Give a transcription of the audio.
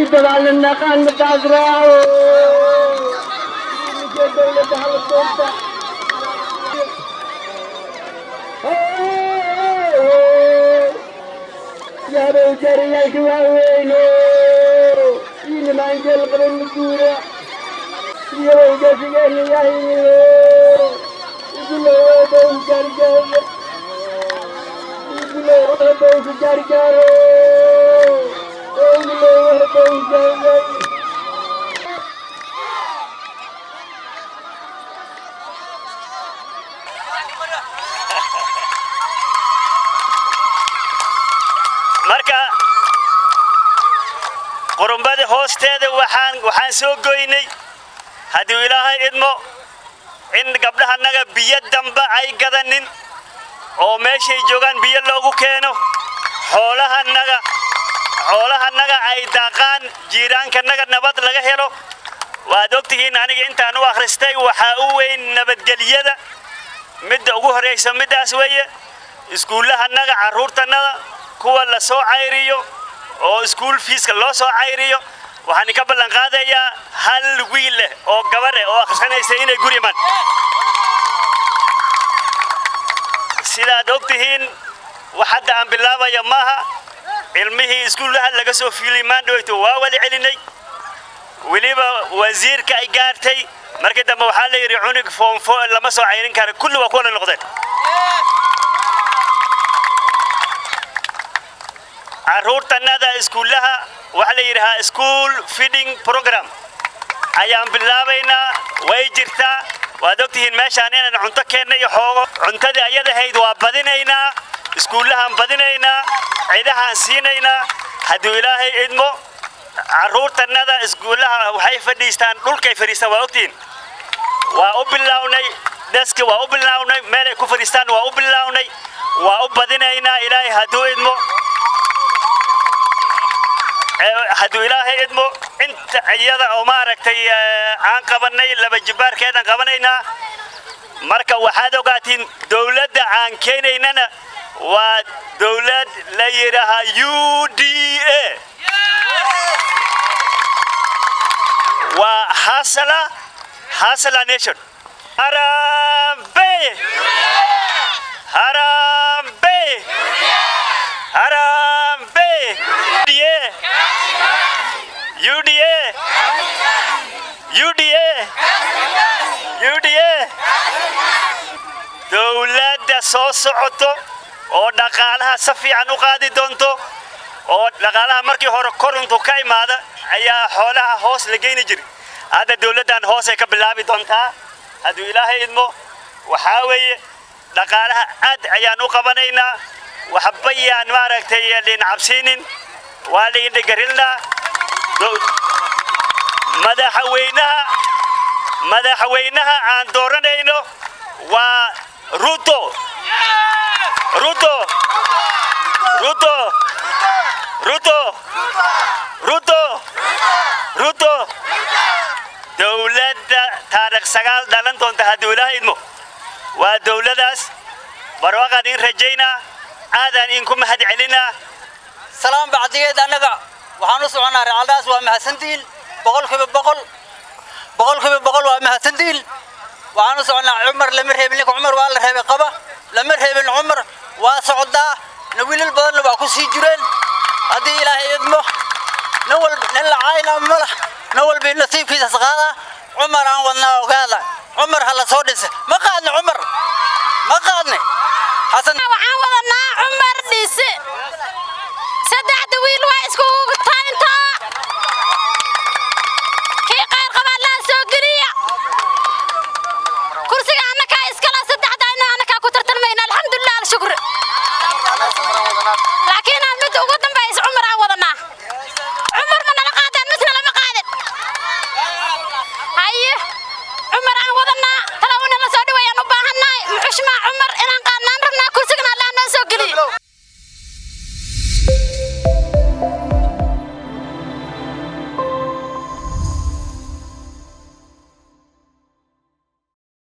يدل النقان متعذراو نجي دولة على السلطة يا بوجري يا كواوينو إني ما نجل قبل الدورة يا وجهي يا هينو يقول له بوجري يقول له بوجري marka qurumbada hoosteeda waxaan soo goynay hadii ilaahay idmo in gabdhaha naga biyo damba ay gadanin oo meeshay joogan biyo loogu keeno xoolaha naga ay daaqaan jiiraanka naga nabad laga helo waad ogtihiin aniga intaan u akhristay waxa uu weyn nabadgelyada mid ugu horeysa midaas weeye iskuulaha naga caruurtanada kuwa la soo cayriyo oo school fees loo soo cayriyo waxaan ka ballan qaadayaa hal wiil oo gabar oo akhrisanaysa inay guriman sidaad ogtihiin waxaad aan bilaabaya maaha ilmihii iskuulaha laga soo fiilimaan dhawayto waa wali celinay waliba wasiirka ay gaartay markii dambe waxaa la yiri cunug form 4 lama soo cayrin karo kullu waa kuwa noqdeen caruurtanada iskuulaha waxa la yiraahdaa school feeding program ayaan bilaabaynaa way jirtaa waad ogtihiin meeshaan inaan cunto keenay xoogo cuntada ayada hayd waa badinaynaa iskuulahan badinaynaa ciidahan siinaynaa hadii ilaahay idmo caruurtanada iskuulaha waxay fadhiistaan dhulkay fadhiistaan waa ogtiin waa u bilawnay desk waa u bilawnay meel ay ku fadhiistaan waa u bilawnay waa u badinaynaa ilaahay haduu idmo haduu ilaahay idmo inta ayada oo maaragtay aan qabanay laba jibaarkeedan qabanaynaa marka waxaad ogaatiin dawladda aan keenaynana waa dawlad la yiraahdo UDA waa hasala nation harambe UDA dawladda soo socoto oo dhaqaalaha si fiican u qaadi doonto oo dhaqaalaha markii hore koruntu ka imaada ayaa xoolaha hoos la geeyni jiray hada dawladdan hoos ay ka bilaabi doontaa haduu ilaahay idmo waxa weeye dhaqaalaha aad ayaan u qabanaynaa waxbayaan maaragtay leena cabsiinin waa la indhigarilna madaxweynaha aan dooranayno waa Ruto dawladda taariikh 9 dhalan doonta hadii ilaahay idmo waa dawladaas barwaaqadin rajayna aadan in ku mahad celina salaam bacdigeed anaga waxaan u soconaa raaladaas waa mahadsantiin boqolkiiba boqol waa mahadsantiin waxaan u soconaa Umar lama reebin Umar waa la reebay qaba lama reebin Umar waa socdaa nawiil badan waa ku sii jireen hadii ilaahay idmo نول عائلة ملا نول بالنصيب في صغارة عمر عن ودنا وقالا عمر هلا صودس ما قادني عمر ما قادني حسن وعاودنا عمر ديس سدع دويل واسكو تاينتا كي قير قبل لا سوقرية كرسي أنا كايس كلا سدع داينا أنا كاكوتر تلمينا الحمد لله الشكر لكن أنا متوقع